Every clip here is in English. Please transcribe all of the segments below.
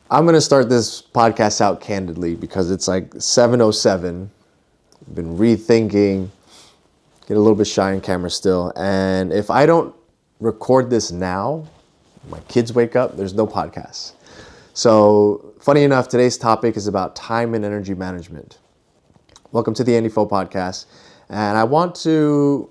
I'm going to start this podcast out candidly because it's like 7:07. I've been rethinking, get a little bit shy on camera still. And if I don't record this now, my kids wake up, there's no podcast. So funny enough, today's topic is about time and energy management. Welcome to the Andy Fo podcast. And I want to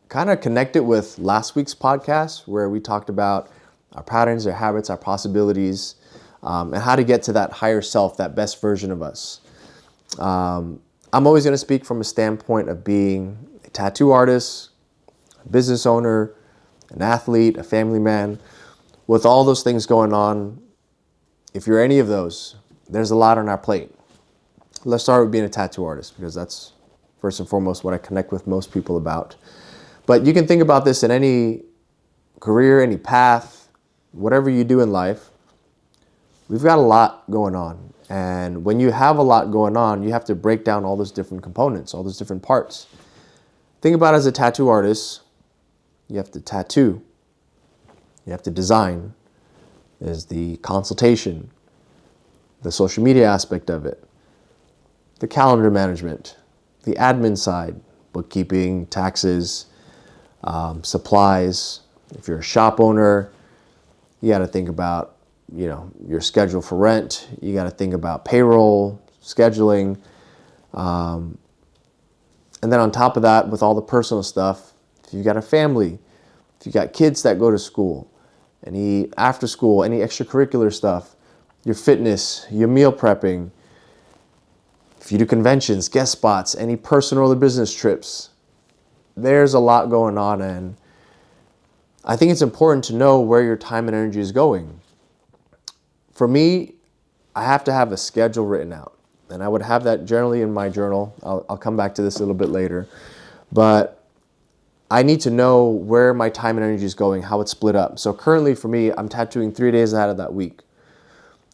kind of connect it with last week's podcast where we talked about our patterns, our habits, our possibilities, and how to get to that higher self, that best version of us. I'm always going to speak from a standpoint of being a tattoo artist, a business owner, an athlete, a family man. With all those things going on, if you're any of those, there's a lot on our plate. Let's start with being a tattoo artist because that's first and foremost what I connect with most people about. But you can think about this in any career, any path, whatever you do in life. We've got a lot going on. And when you have a lot going on, you have to break down all those different components, all those different parts. Think about it as a tattoo artist. You have to tattoo. You have to design. There's the consultation, the social media aspect of it, the calendar management, the admin side, bookkeeping, taxes, supplies. If you're a shop owner, you got to think about your schedule for rent. You got to think about payroll, scheduling. And then on top of that, with all the personal stuff, if you've got a family, if you've got kids that go to school, any after school, any extracurricular stuff, your fitness, your meal prepping, if you do conventions, guest spots, any personal or business trips, there's a lot going on. And I think it's important to know where your time and energy is going. For me, I have to have a schedule written out, and I would have that generally in my journal. I'll come back to this a little bit later, but I need to know where my time and energy is going, how it's split up. So currently for me, I'm tattooing 3 days out of that week.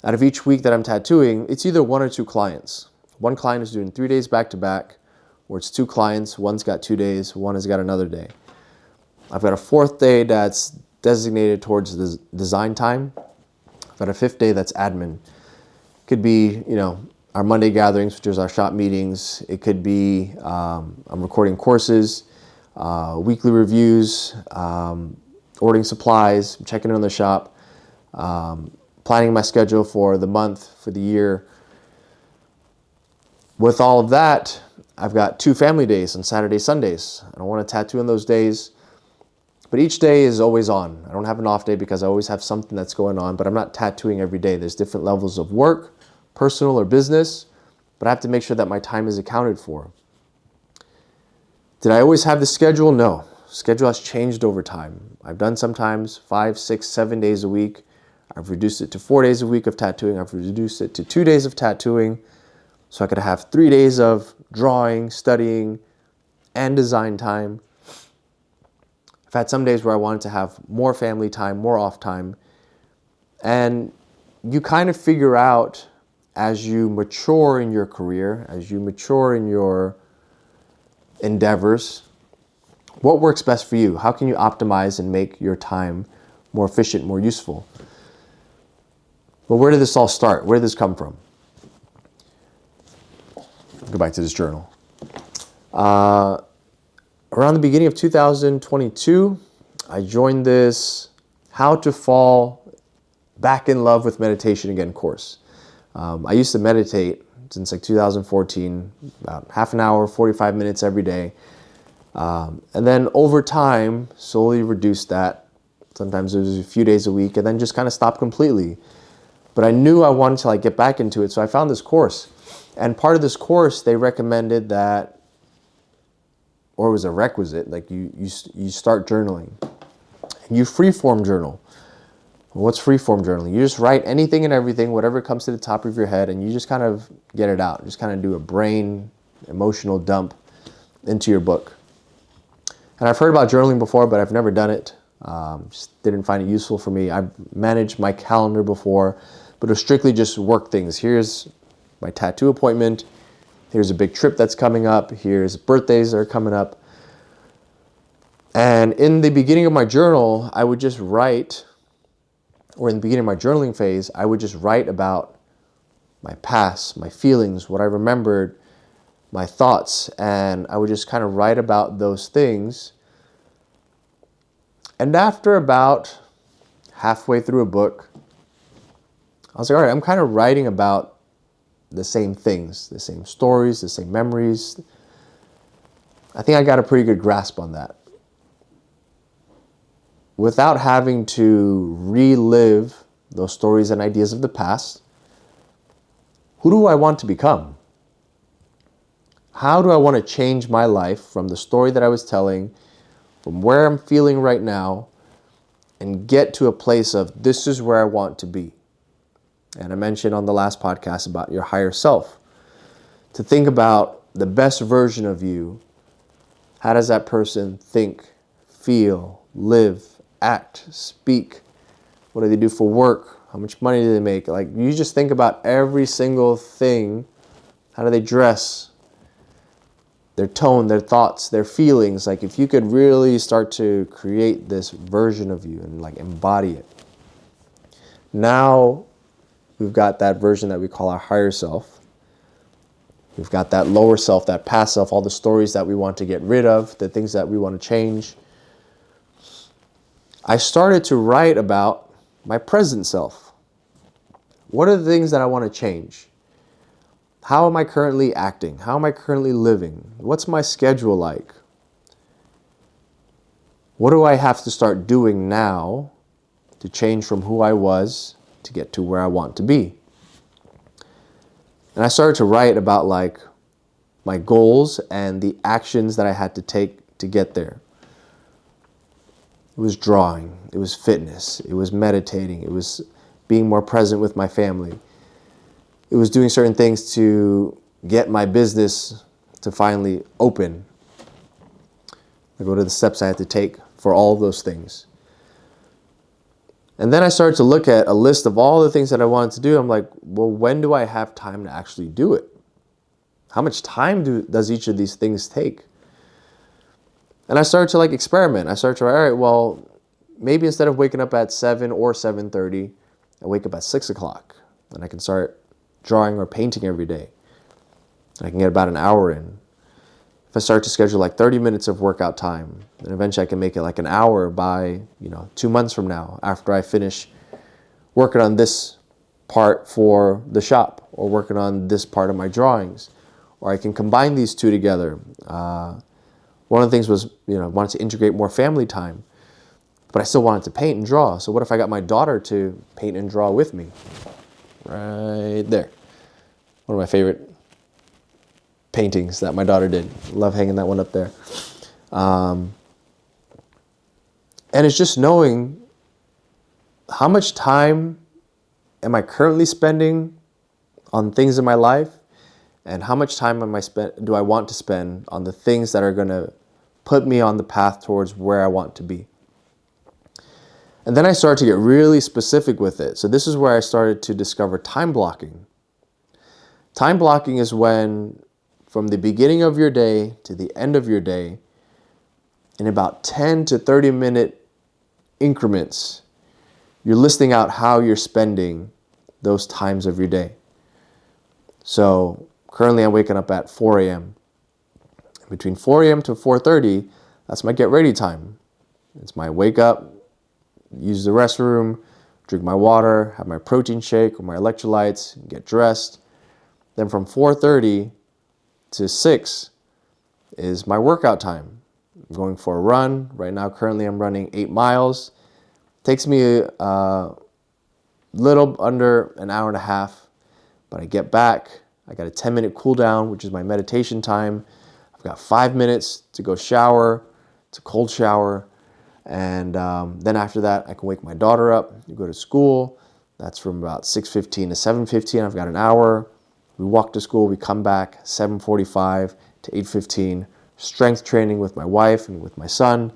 Out of each week that I'm tattooing, it's either one or two clients. One client is doing 3 days back to back, or it's two clients. One's got 2 days, one has got another day. I've got a fourth day that's designated towards the design time. I've got a fifth day that's admin. Could be, our Monday gatherings, which is our shop meetings. It could be I'm recording courses, weekly reviews, ordering supplies, checking in on the shop, planning my schedule for the month, for the year. With all of that, I've got 2 family days on Saturdays, Sundays. I don't want to tattoo on those days. But each day is always on. I don't have an off day because I always have something that's going on, but I'm not tattooing every day. There's different levels of work, personal or business, but I have to make sure that my time is accounted for. Did I always have the schedule? No. Schedule has changed over time. I've done sometimes 5, 6, 7 days a week. I've reduced it to 4 days a week of tattooing. I've reduced it to 2 days of tattooing so I could have 3 days of drawing, studying, and design time. I've had some days where I wanted to have more family time, more off time. And you kind of figure out as you mature in your career, as you mature in your endeavors, what works best for you? How can you optimize and make your time more efficient, more useful? But where did this all start? Where did this come from? Go back to this journal. Around the beginning of 2022, I joined this How to Fall Back in Love with Meditation Again course. I used to meditate since like 2014, about half an hour, 45 minutes every day. And then over time, slowly reduced that. Sometimes it was a few days a week and then just kind of stopped completely. But I knew I wanted to get back into it, so I found this course. And part of this course, they recommended that, or it was a requisite, you start journaling. And you freeform journal. What's freeform journaling? You just write anything and everything, whatever comes to the top of your head, and you just kind of get it out. Just kind of do a brain emotional dump into your book. And I've heard about journaling before, but I've never done it. Just didn't find it useful for me. I've managed my calendar before, but it was strictly just work things. Here's my tattoo appointment. Here's a big trip that's coming up. Here's birthdays that are coming up. And in the beginning of my journal, I would just write or in the beginning of my journaling phase, I would just write about my past, my feelings, what I remembered, my thoughts, and I would just kind of write about those things. And after about halfway through a book, I was like, all right, I'm kind of writing about the same things, the same stories, the same memories. I think I got a pretty good grasp on that. Without having to relive those stories and ideas of the past, who do I want to become? How do I want to change my life from the story that I was telling, from where I'm feeling right now, and get to a place of this is where I want to be? And I mentioned on the last podcast about your higher self. To think about the best version of you. How does that person think, feel, live, act, speak? What do they do for work? How much money do they make? Like, you just think about every single thing. How do they dress? Their tone, their thoughts, their feelings. Like, if you could really start to create this version of you and like embody it. Now we've got that version that we call our higher self. We've got that lower self, that past self, all the stories that we want to get rid of, the things that we want to change. I started to write about my present self. What are the things that I want to change? How am I currently acting? How am I currently living? What's my schedule like? What do I have to start doing now to change from who I was to get to where I want to be? And I started to write about like my goals and the actions that I had to take to get there. It was drawing, it was fitness, it was meditating, it was being more present with my family. It was doing certain things to get my business to finally open. I go to the steps I had to take for all of those things. And then I started to look at a list of all the things that I wanted to do. I'm like, well, when do I have time to actually do it? How much time does each of these things take? And I started to like experiment. I started to, all right, well, maybe instead of waking up at 7 or 7:30, I wake up at 6 o'clock. And I can start drawing or painting every day. I can get about an hour in. If I start to schedule like 30 minutes of workout time, then eventually I can make it like an hour by, 2 months from now, after I finish working on this part for the shop or working on this part of my drawings. Or I can combine these two together. One of the things was, I wanted to integrate more family time, but I still wanted to paint and draw. So what if I got my daughter to paint and draw with me? Right there. One of my favorite paintings that my daughter did. Love hanging that one up there. And it's just knowing how much time am I currently spending on things in my life, and how much time do I want to spend on the things that are going to put me on the path towards where I want to be. And then I started to get really specific with it. So this is where I started to discover time blocking. Time blocking is when, from the beginning of your day to the end of your day, in about 10 to 30 minute increments, you're listing out how you're spending those times of your day. So currently I'm waking up at 4 a.m. Between 4 a.m. to 4:30, that's my get ready time. It's my wake up, use the restroom, drink my water, have my protein shake or my electrolytes, get dressed. Then from 4:30 to 6 is my workout time. I'm going for a run. Right now, currently I'm running 8 miles. Takes me a little under an hour and a half, but I get back. I got a 10-minute cool down, which is my meditation time. I've got 5 minutes to go shower. It's a cold shower. And then after that, I can wake my daughter up, go to school. That's from about 6:15 to 7:15. I've got an hour. We walk to school, we come back 7:45 to 8:15. Strength training with my wife and with my son.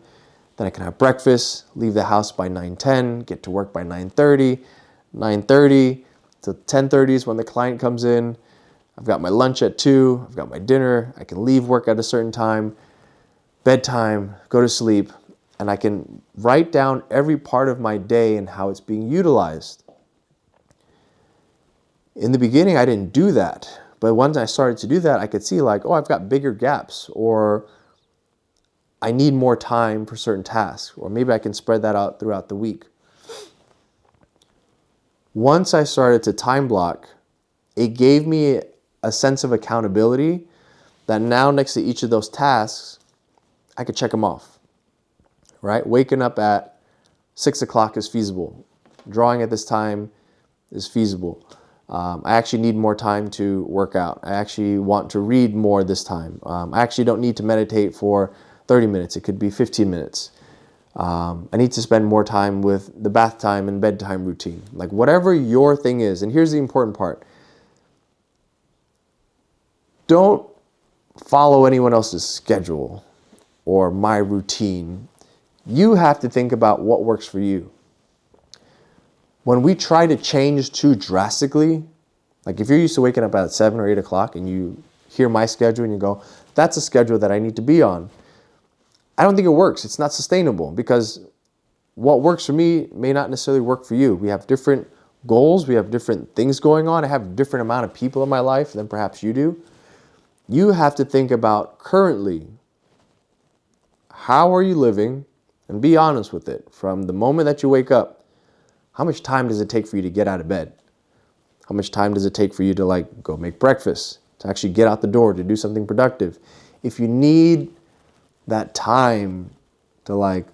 Then I can have breakfast, leave the house by 9:10, get to work by 9:30. 9:30 to 10:30 is when the client comes in. I've got my lunch at 2, I've got my dinner. I can leave work at a certain time. Bedtime, go to sleep. and I can write down every part of my day and how it's being utilized. In the beginning, I didn't do that. But once I started to do that, I could see like, oh, I've got bigger gaps, or I need more time for certain tasks, or maybe I can spread that out throughout the week. Once I started to time block, it gave me a sense of accountability that now next to each of those tasks, I could check them off, right? Waking up at 6 o'clock is feasible. Drawing at this time is feasible. I actually need more time to work out. I actually want to read more this time. I actually don't need to meditate for 30 minutes. It could be 15 minutes. I need to spend more time with the bath time and bedtime routine. Like whatever your thing is. And here's the important part. Don't follow anyone else's schedule or my routine. You have to think about what works for you. When we try to change too drastically, like if you're used to waking up at 7 or 8 o'clock and you hear my schedule and you go, that's a schedule that I need to be on. I don't think it works. It's not sustainable because what works for me may not necessarily work for you. We have different goals. We have different things going on. I have a different amount of people in my life than perhaps you do. You have to think about currently, how are you living, and be honest with it. From the moment that you wake up, how much time does it take for you to get out of bed? How much time does it take for you to like go make breakfast, to actually get out the door, to do something productive? If you need that time to like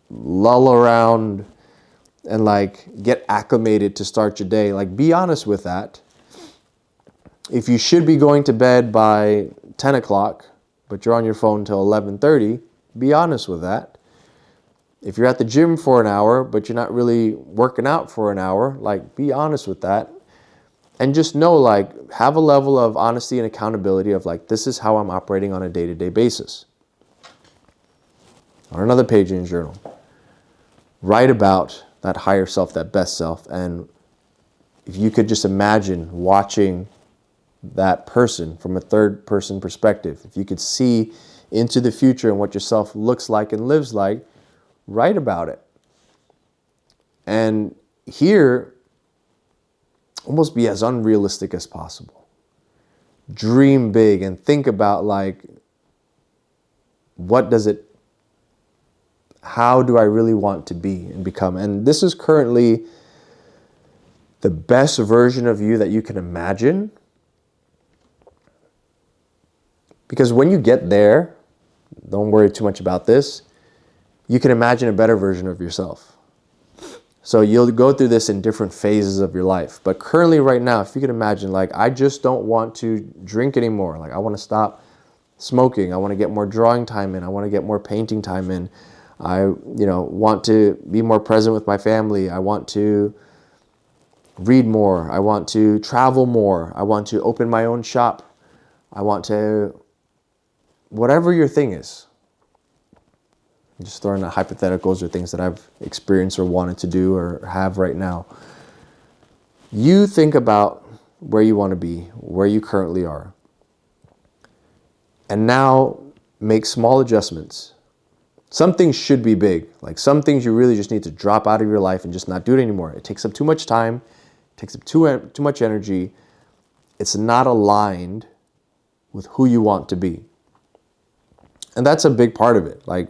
lull around and like get acclimated to start your day, like be honest with that. If you should be going to bed by 10 o'clock, but you're on your phone till 11:30, be honest with that. If you're at the gym for an hour, but you're not really working out for an hour, like be honest with that. And just know, like, have a level of honesty and accountability of like, this is how I'm operating on a day-to-day basis. On another page in your journal, write about that higher self, that best self. And if you could just imagine watching that person from a third person perspective, if you could see into the future and what yourself looks like and lives like, write about it. And here, almost be as unrealistic as possible. Dream big and think about like, how do I really want to be and become? And this is currently the best version of you that you can imagine. Because when you get there, don't worry too much about this, you can imagine a better version of yourself. So you'll go through this in different phases of your life. But currently right now, if you can imagine, like, I just don't want to drink anymore. Like, I want to stop smoking. I want to get more drawing time in. I want to get more painting time in. I, want to be more present with my family. I want to read more. I want to travel more. I want to open my own shop. I want to, whatever your thing is. I'm just throwing out hypotheticals or things that I've experienced or wanted to do or have right now. You think about where you want to be, where you currently are. And now make small adjustments. Some things should be big. Like some things you really just need to drop out of your life and just not do it anymore. It takes up too much time. It takes up too much energy. It's not aligned with who you want to be. And that's a big part of it. Like,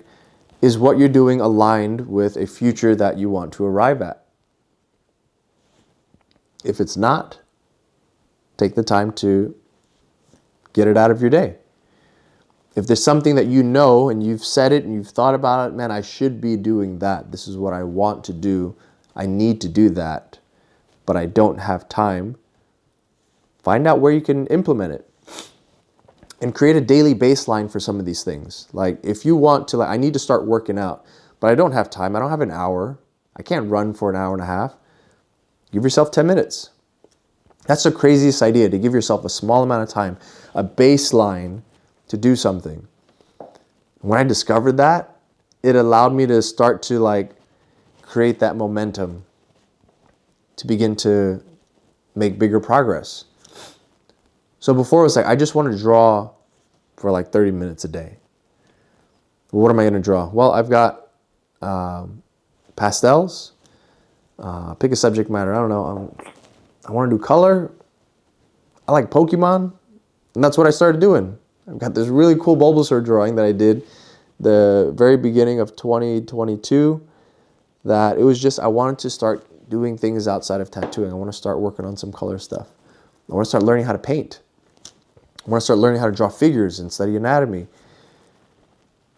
is what you're doing aligned with a future that you want to arrive at? If it's not, take the time to get it out of your day. If there's something that you know and you've said it and you've thought about it, man, I should be doing that. This is what I want to do. I need to do that, but I don't have time. Find out where you can implement it. And create a daily baseline for some of these things. Like if you want to, I need to start working out, but I don't have time. I don't have an hour. I can't run for an hour and a half. Give yourself 10 minutes. That's the craziest idea, to give yourself a small amount of time, a baseline to do something. When I discovered that, it allowed me to start to like create that momentum to begin to make bigger progress. So before it was like, I just want to draw for like 30 minutes a day. What am I going to draw? Well, I've got pastels. Pick a subject matter. I don't know. I want to do color. I like Pokemon. And that's what I started doing. I've got this really cool Bulbasaur drawing that I did the very beginning of 2022 that it was just, I wanted to start doing things outside of tattooing. I want to start working on some color stuff. I want to start learning how to paint. I want to start learning how to draw figures and study anatomy.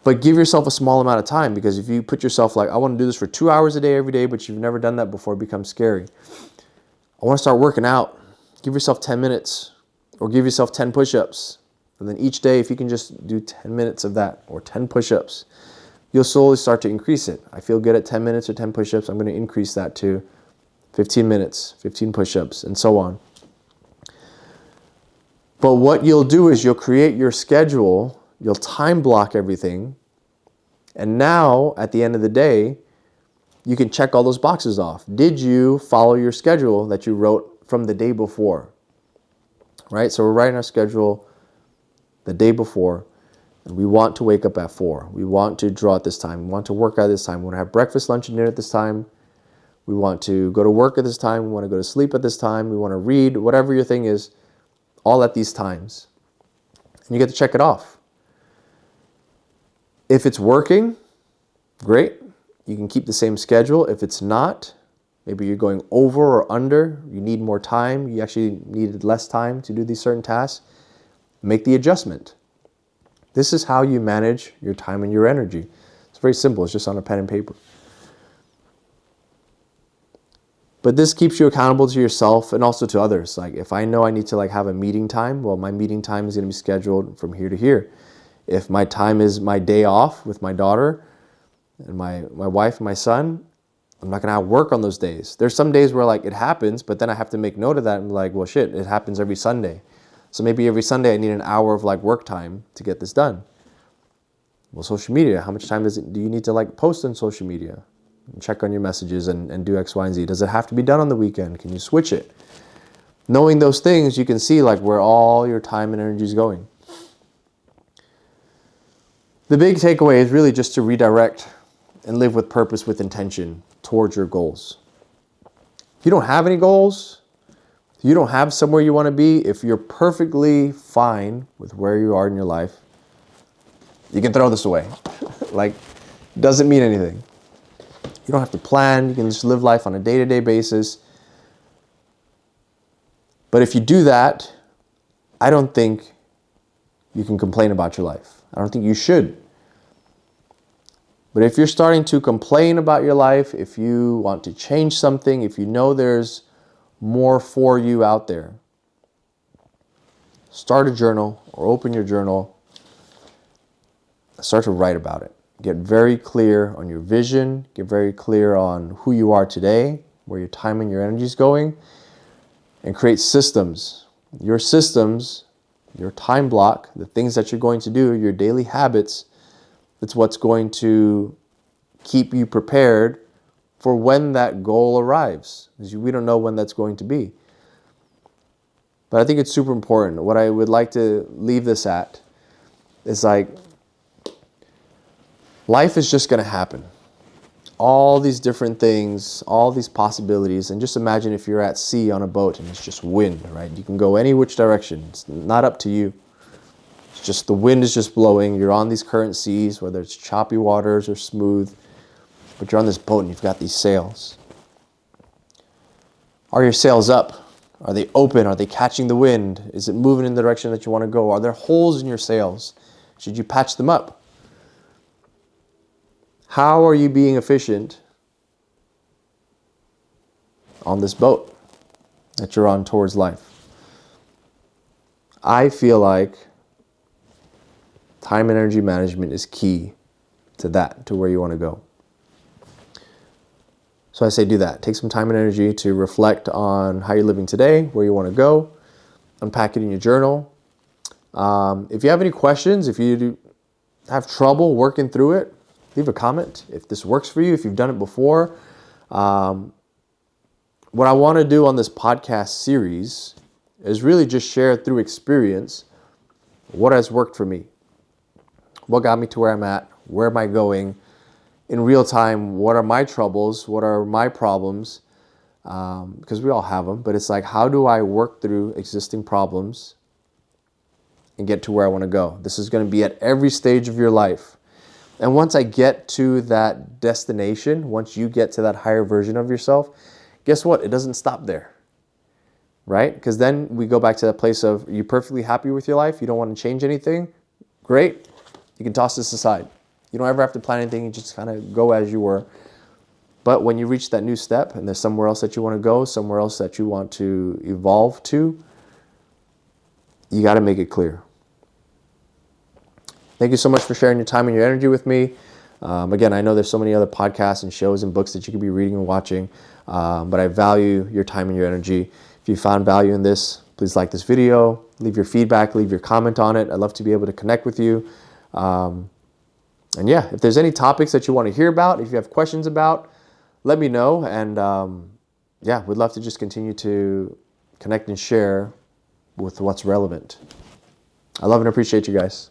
But give yourself a small amount of time, because if you put yourself like, I want to do this for 2 hours a day every day, but you've never done that before, it becomes scary. I want to start working out. Give yourself 10 minutes or give yourself 10 push-ups. And then each day, if you can just do 10 minutes of that or 10 push-ups, you'll slowly start to increase it. I feel good at 10 minutes or 10 push-ups. I'm going to increase that to 15 minutes, 15 push-ups, and so on. But what you'll do is you'll create your schedule, you'll time block everything, and now at the end of the day, you can check all those boxes off. Did you follow your schedule that you wrote from the day before? Right? So we're writing our schedule the day before, and we want to wake up at 4. We want to draw at this time. We want to work out at this time. We want to have breakfast, lunch, and dinner at this time. We want to go to work at this time. We want to go to sleep at this time. We want to read, whatever your thing is, all at these times. And you get to check it off. If it's working, great. You can keep the same schedule. If it's not, maybe you're going over or under, you need more time, you actually needed less time to do these certain tasks, make the adjustment. This is how you manage your time and your energy. It's very simple. It's just on a pen and paper. But this keeps you accountable to yourself and also to others. Like if I know I need to have a meeting time, well, my meeting time is going to be scheduled from here to here. If my time is my day off with my daughter and my wife and my son, I'm not going to have work on those days. There's some days where it happens, but then I have to make note of that and be like, well, shit, it happens every Sunday. So maybe every Sunday I need an hour of work time to get this done. Well, social media, how much time do you need to post on social media? And check on your messages and do X, Y, and Z. Does it have to be done on the weekend? Can you switch it? Knowing those things, you can see where all your time and energy is going. The big takeaway is really just to redirect and live with purpose, with intention towards your goals. If you don't have any goals, if you don't have somewhere you want to be, if you're perfectly fine with where you are in your life, you can throw this away. Doesn't mean anything. You don't have to plan. You can just live life on a day-to-day basis. But if you do that, I don't think you can complain about your life. I don't think you should. But if you're starting to complain about your life, if you want to change something, if you know there's more for you out there, start a journal or open your journal. Start to write about it. Get very clear on your vision. Get very clear on who you are today, where your time and your energy is going, and create systems. Your systems, your time block, the things that you're going to do, your daily habits, it's what's going to keep you prepared for when that goal arrives. Because we don't know when that's going to be. But I think it's super important. What I would like to leave this at is life is just going to happen. All these different things, all these possibilities. And just imagine if you're at sea on a boat and it's just wind, right? You can go any which direction. It's not up to you. It's just the wind is just blowing. You're on these current seas, whether it's choppy waters or smooth. But you're on this boat and you've got these sails. Are your sails up? Are they open? Are they catching the wind? Is it moving in the direction that you want to go? Are there holes in your sails? Should you patch them up? How are you being efficient on this boat that you're on towards life? I feel like time and energy management is key to that, to where you want to go. So I say do that. Take some time and energy to reflect on how you're living today, where you want to go, unpack it in your journal. If you have any questions, if you have trouble working through it, leave a comment if this works for you, if you've done it before. What I want to do on this podcast series is really just share through experience what has worked for me. What got me to where I'm at? Where am I going? in real time, what are my troubles? What are my problems? Because we all have them, but it's like, how do I work through existing problems and get to where I want to go? This is going to be at every stage of your life. And once I get to that destination, once you get to that higher version of yourself, guess what? It doesn't stop there, right? Because then we go back to that place of, are you perfectly happy with your life? You don't want to change anything? Great. You can toss this aside. You don't ever have to plan anything. You just kind of go as you were. But when you reach that new step and there's somewhere else that you want to go, somewhere else that you want to evolve to, you got to make it clear. Thank you so much for sharing your time and your energy with me. Again, I know there's so many other podcasts and shows and books that you could be reading and watching, but I value your time and your energy. If you found value in this, please like this video, leave your feedback, leave your comment on it. I'd love to be able to connect with you. And yeah, if there's any topics that you want to hear about, if you have questions about, let me know. And yeah, we'd love to just continue to connect and share with what's relevant. I love and appreciate you guys.